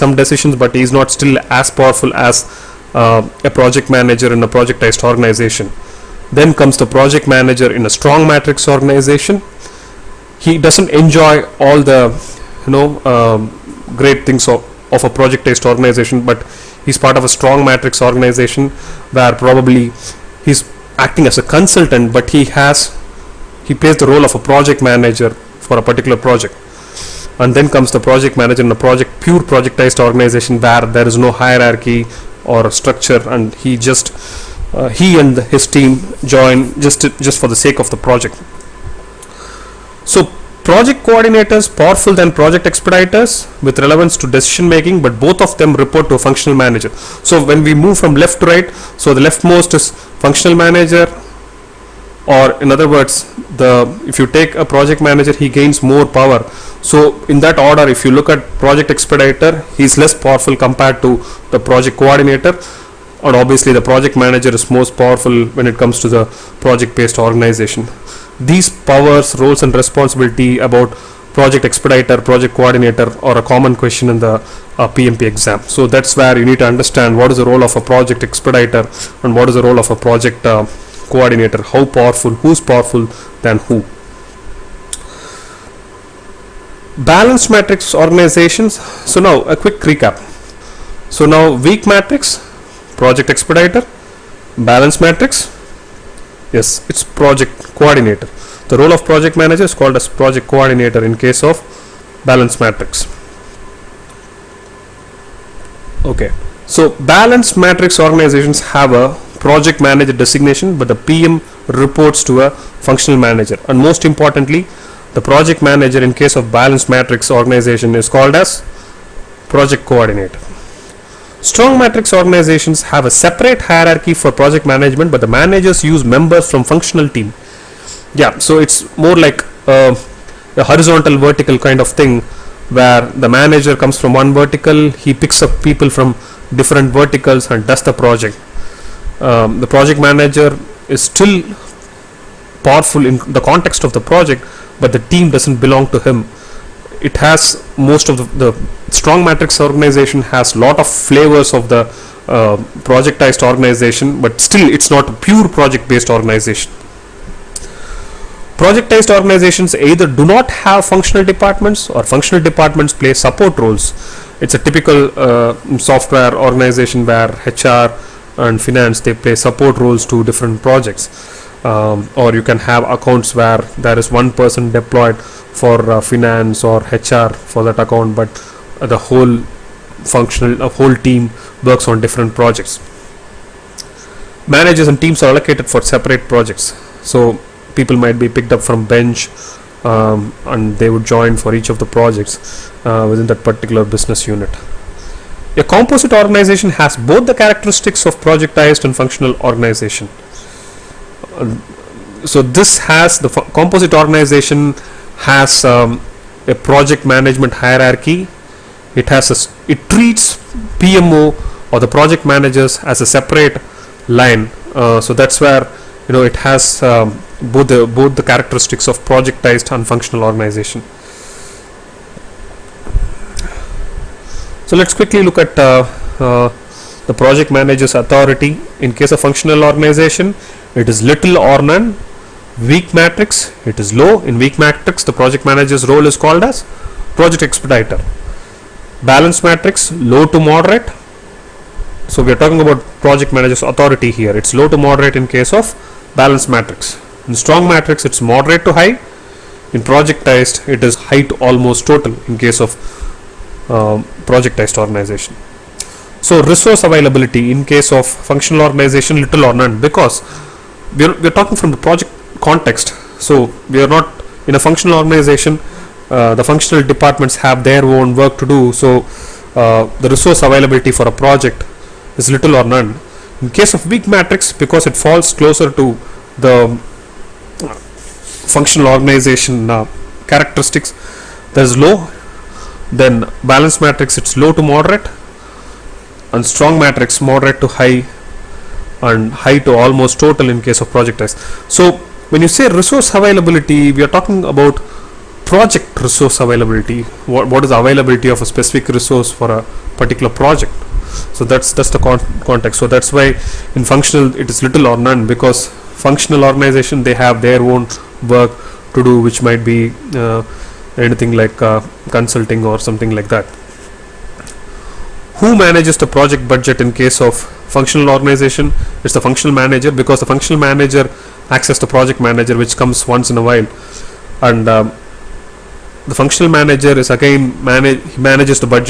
some decisions, but he's not still as powerful as a project manager in a projectized organization. Then comes the project manager in a strong matrix organization. He doesn't enjoy all the great things of a projectized organization, but he's part of a strong matrix organization where probably he's acting as a consultant, but he plays the role of a project manager for a particular project. And then comes the project manager in a pure projectized organization where there is no hierarchy or structure, and he and his team join just for the sake of the project. So project coordinators powerful than project expediters with relevance to decision making, but both of them report to a functional manager. So when we move from left to right, so the leftmost is functional manager, or in other words, if you take a project manager, he gains more power. So in that order, if you look at project expediter, he is less powerful compared to the project coordinator, and obviously the project manager is most powerful when it comes to the project based organization. These powers, roles and responsibility about project expediter, project coordinator are a common question in the PMP exam. So that's where you need to understand what is the role of a project expediter and what is the role of a project coordinator, how powerful, who's powerful than who. Balanced matrix organizations. So now a quick recap. So now weak matrix, project expediter. Balanced matrix, yes, it's project coordinator. The role of project manager is called as project coordinator in case of balanced matrix. Okay, so balanced matrix organizations have a project manager designation, but the PM reports to a functional manager, and most importantly, the project manager in case of balanced matrix organization is called as project coordinator. Strong matrix organizations have a separate hierarchy for project management, but the managers use members from functional team. Yeah, so it's more like a horizontal vertical kind of thing, where the manager comes from one vertical, he picks up people from different verticals and does the project. The project manager is still powerful in the context of the project, but the team doesn't belong to him. It has most of the strong matrix organization has lot of flavors of the projectized organization, but still it's not a pure project based organization. Projectized organizations either do not have functional departments, or functional departments play support roles. It's a typical software organization where HR and finance, they play support roles to different projects. Or you can have accounts where there is one person deployed for finance or HR for that account, but the whole team works on different projects. Managers and teams are allocated for separate projects. So people might be picked up from bench, and they would join for each of the projects within that particular business unit. A composite organization has both the characteristics of projectized and functional organization. So this has the composite organization has a project management hierarchy. It treats PMO or the project managers as a separate line. So that's where it has both the characteristics of projectized and functional organization. So let's quickly look at the project manager's authority. In case of functional organization, it is little or none. Weak matrix, it is low. In weak matrix, the project manager's role is called as project expediter. Balanced matrix, low to moderate. So we are talking about project manager's authority here. It's low to moderate in case of balanced matrix. In strong matrix, it's moderate to high. In projectized, it is high to almost total in case of projectized organization. So resource availability in case of functional organization, little or none, because we are talking from the project context. So we are not in a functional organization. The functional departments have their own work to do. So the resource availability for a project is little or none. In case of weak matrix, because it falls closer to the functional organization characteristics, there is low. Then balanced matrix, it's low to moderate, and strong matrix, moderate to high, and high to almost total in case of projectized. So when you say resource availability, we are talking about project resource availability. What is the availability of a specific resource for a particular project? So that's the context. So that's why in functional it is little or none, because functional organization, they have their own work to do, which might be anything like consulting or something like that. Who manages the project budget in case of functional organization? It's the functional manager, because the functional manager acts as the project manager, which comes once in a while. And the functional manager is again he manages the budget